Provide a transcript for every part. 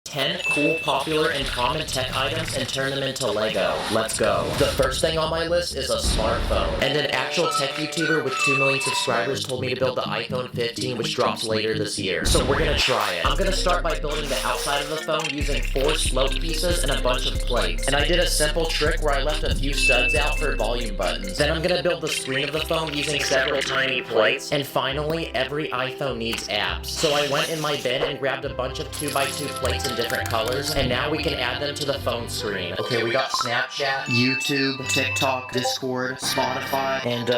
10 cool, popular, and common tech items and turn them into Lego. Let's go. The first thing on my list is a smartphone. And an actual tech YouTuber with 2 million subscribers told me to build the iPhone 15, which drops later this year. So we're gonna try it. I'm gonna start by building the outside of the phone using 4 slope pieces and a bunch of plates. And I did a simple trick where I left a few studs out for volume buttons. Then I'm gonna build the screen of the phone using several tiny plates. And finally, every iPhone needs apps. So I went in my bin and grabbed a bunch of 2x2 plates in different colors, and now we can add them to the phone screen. Okay, we got Snapchat, YouTube, TikTok, Discord, Spotify, and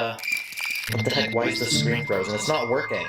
what the heck, why is the screen frozen? It's not working.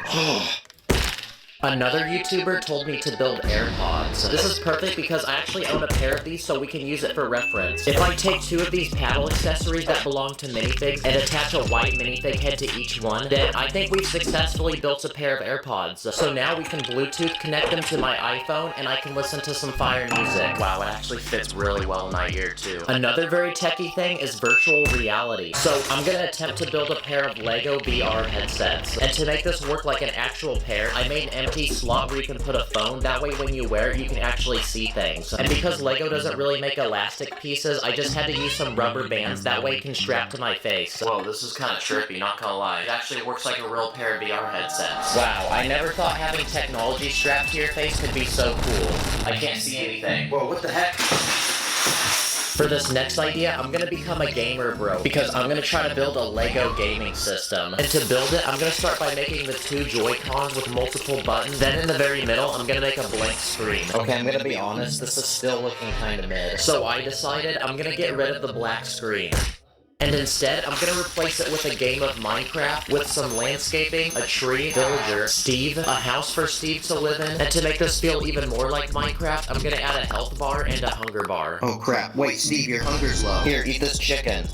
Another YouTuber told me to build AirPods. This is perfect because I actually own a pair of these, so we can use it for reference. If I take 2 of these paddle accessories that belong to minifigs and attach a white minifig head to each one, then I think we've successfully built a pair of AirPods. So now we can Bluetooth connect them to my iPhone and I can listen to some fire music. Wow, it actually fits really well in my ear too. Another very techie thing is virtual reality. So I'm gonna attempt to build a pair of Lego VR headsets. And to make this work like an actual pair, I made an empty slot where you can put a phone. That way when you wear it, you can actually see things. And because Lego doesn't really make elastic pieces, I just had to use some rubber bands. That way it can strap to my face. Whoa, this is kind of trippy, not gonna lie. It actually works like a real pair of VR headsets. Wow, I never thought having technology strapped to your face could be so cool. I can't see anything. Whoa, what the heck? For this next idea, I'm gonna become a gamer bro, because I'm gonna try to build a Lego gaming system. And to build it, I'm gonna start by making the 2 Joy-Cons with multiple buttons. Then in the very middle, I'm gonna make a blank screen. Okay, I'm gonna be honest, this is still looking kinda mid. So I decided I'm gonna get rid of the black screen. And instead, I'm gonna replace it with a game of Minecraft with some landscaping, a tree, villager, Steve, a house for Steve to live in, and to make this feel even more like Minecraft, I'm gonna add a health bar and a hunger bar. Oh crap, wait Steve, your hunger's low. Here, eat this chicken.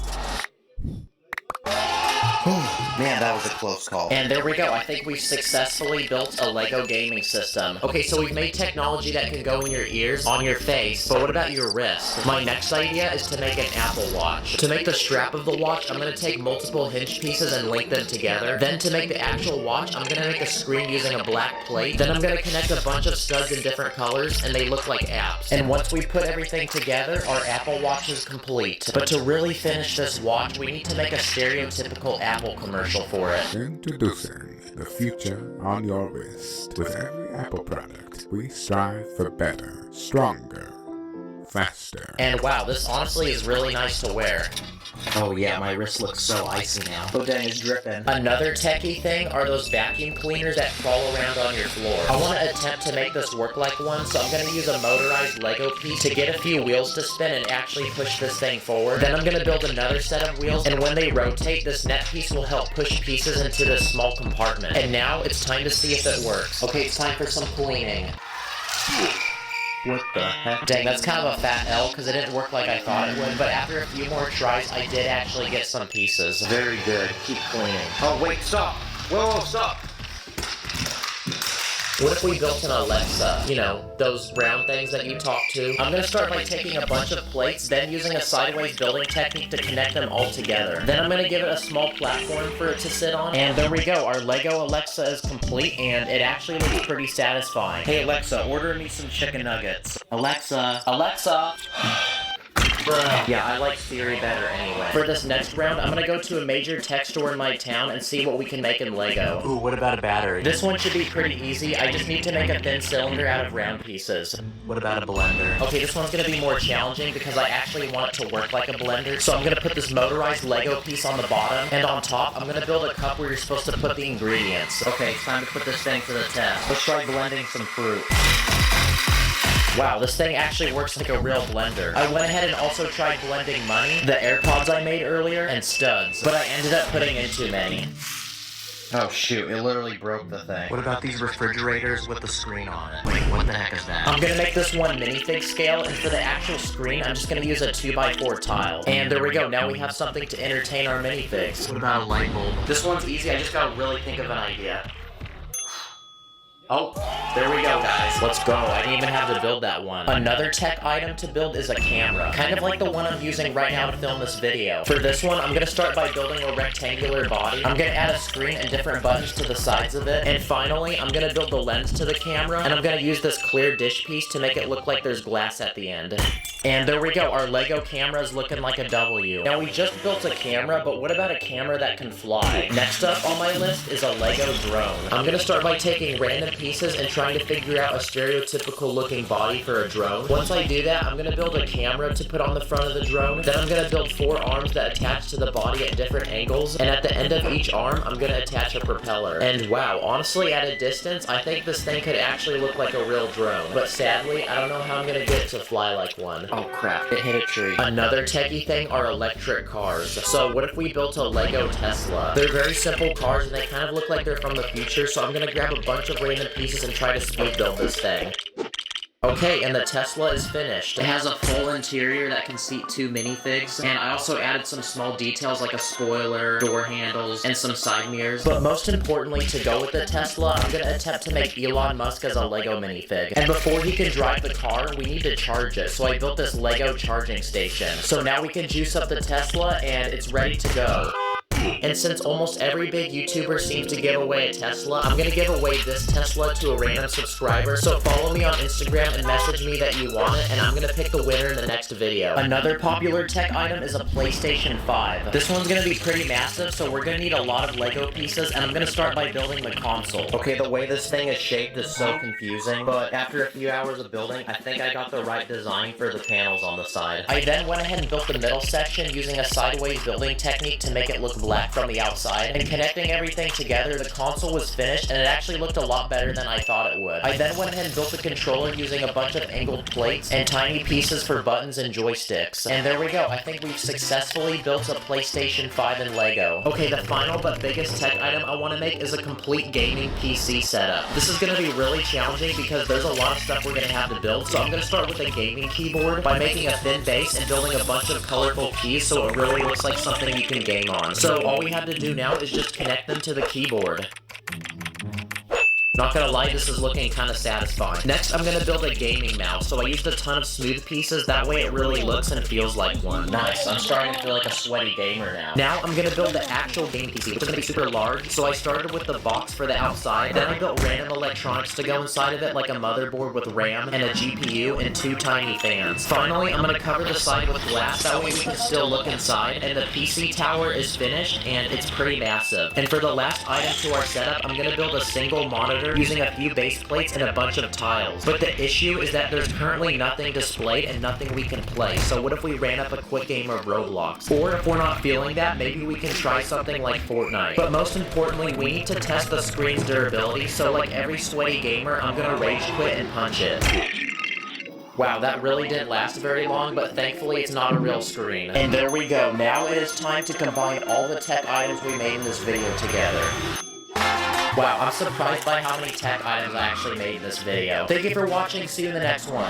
Man, that was a close call. And there we go, I think we've successfully built a Lego gaming system. Okay, so we've made technology that can go in your ears, on your face, but what about your wrist? My next idea is to make an Apple Watch. To make the strap of the watch, I'm gonna take multiple hinge pieces and link them together. Then to make the actual watch, I'm gonna make a screen using a black plate. Then I'm gonna connect a bunch of studs in different colors, and they look like apps. And once we put everything together, our Apple Watch is complete. But to really finish this watch, we need to make a stereotypical Apple commercial for it. Introducing the future on your wrist. With every Apple product, we strive for better, stronger, faster. And wow, this honestly is really nice to wear. Oh yeah, my wrist looks so icy now. Oh dang, it's dripping. Another techie thing are those vacuum cleaners that crawl around on your floor. I want to attempt to make this work like one, so I'm going to use a motorized Lego piece to get a few wheels to spin and actually push this thing forward. Then I'm going to build another set of wheels, and when they rotate, this net piece will help push pieces into this small compartment. And now it's time to see if it works. Okay, it's time for some cleaning. What the heck? Dang, that's kind of a fat L because it didn't work like I thought it would, but after a few more tries, I did actually get some pieces. Very good. Keep cleaning. Oh, wait, stop! Whoa, stop! What if we built an Alexa? You know, those round things that you talk to? I'm gonna start by taking a bunch of plates, then using a sideways building technique to connect them all together. Then I'm gonna give it a small platform for it to sit on. And there we go, our Lego Alexa is complete, and it actually looks pretty satisfying. Hey Alexa, order me some chicken nuggets. Alexa, Alexa! Yeah, I like Siri better anyway. For this next round, I'm gonna go to a major tech store in my town and see what we can make in Lego. Ooh, what about a battery? This one should be pretty easy. I just need to make a thin cylinder out of round pieces. What about a blender? Okay, this one's gonna be more challenging because I actually want it to work like a blender. So I'm gonna put this motorized Lego piece on the bottom, and on top, I'm gonna build a cup where you're supposed to put the ingredients. Okay, it's time to put this thing to the test. Let's try blending some fruit. Wow, this thing actually works like a real blender. I went ahead and also tried blending money, the AirPods I made earlier, and studs, but I ended up putting in too many. Oh shoot, it literally broke the thing. What about these refrigerators with the screen on it? Wait, what the heck is that? I'm gonna make this one minifig scale, and for the actual screen, I'm just gonna use a 2x4 tile. And there we go, now we have something to entertain our minifigs. What about a light bulb? This one's easy, I just gotta really think of an idea. Oh, there we go, guys. Let's go. I didn't even have to build that one. Another tech item to build is a camera, kind of like the one I'm using right now to film this video. For this one, I'm gonna start by building a rectangular body. I'm gonna add a screen and different buttons to the sides of it. And finally, I'm gonna build the lens to the camera, and I'm gonna use this clear dish piece to make it look like there's glass at the end. And there we go, our Lego camera is looking like a W. Now we just built a camera, but what about a camera that can fly? Next up on my list is a Lego drone. I'm gonna start by taking random pieces and trying to figure out a stereotypical looking body for a drone. Once I do that, I'm gonna build a camera to put on the front of the drone. Then I'm gonna build 4 arms that attach to the body at different angles. And at the end of each arm, I'm gonna attach a propeller. And wow, honestly, at a distance, I think this thing could actually look like a real drone. But sadly, I don't know how I'm gonna get it to fly like one. Oh crap, it hit a tree. Another techie thing are electric cars. So what if we built a Lego Tesla? They're very simple cars and they kind of look like they're from the future, so I'm gonna grab a bunch of random pieces and try to speed build this thing. Okay, and the Tesla is finished. It has a full interior that can seat 2 minifigs, and I also added some small details like a spoiler, door handles, and some side mirrors. But most importantly, to go with the Tesla, I'm gonna attempt to make Elon Musk as a Lego minifig. And before he can drive the car, we need to charge it, so I built this Lego charging station. So now we can juice up the Tesla, and it's ready to go. And since almost every big YouTuber seems to give away a Tesla, I'm gonna give away this Tesla to a random subscriber. So follow me on Instagram and message me that you want it, and I'm gonna pick the winner in the next video. Another popular tech item is a PlayStation 5. This one's gonna be pretty massive, so we're gonna need a lot of Lego pieces, and I'm gonna start by building the console. Okay, the way this thing is shaped is so confusing, but after a few hours of building, I think I got the right design for the panels on the side. I then went ahead and built the middle section using a sideways building technique to make it look black from the outside, and connecting everything together, the console was finished and it actually looked a lot better than I thought it would. I then went ahead and built the controller using a bunch of angled plates and tiny pieces for buttons and joysticks. And there we go, I think we've successfully built a PlayStation 5 in Lego. Okay, the final but biggest tech item I want to make is a complete gaming PC setup. This is going to be really challenging because there's a lot of stuff we're going to have to build, so I'm going to start with a gaming keyboard by making a thin base and building a bunch of colorful keys so it really looks like something you can game on. So all we have to do now is just connect them to the keyboard. Not gonna lie, this is looking kind of satisfying. Next, I'm gonna build a gaming mouse. So I used a ton of smooth pieces, that way it really looks and feels like one. Nice, I'm starting to feel like a sweaty gamer now. Now, I'm gonna build the actual game PC, which is gonna be super large. So I started with the box for the outside, then I built random electronics to go inside of it, like a motherboard with RAM and a GPU and 2 tiny fans. Finally, I'm gonna cover the side with glass, that way we can still look inside, and the PC tower is finished, and it's pretty massive. And for the last item to our setup, I'm gonna build a single monitor using a few base plates and a bunch of tiles. But the issue is that there's currently nothing displayed and nothing we can play. So what if we ran up a quick game of Roblox? Or if we're not feeling that, maybe we can try something like Fortnite. But most importantly, we need to test the screen's durability, so like every sweaty gamer, I'm gonna rage quit and punch it. Wow, that really didn't last very long, but thankfully it's not a real screen. And there we go, now it is time to combine all the tech items we made in this video together. Wow, I'm surprised by how many tech items I actually made in this video. Thank you for watching, see you in the next one.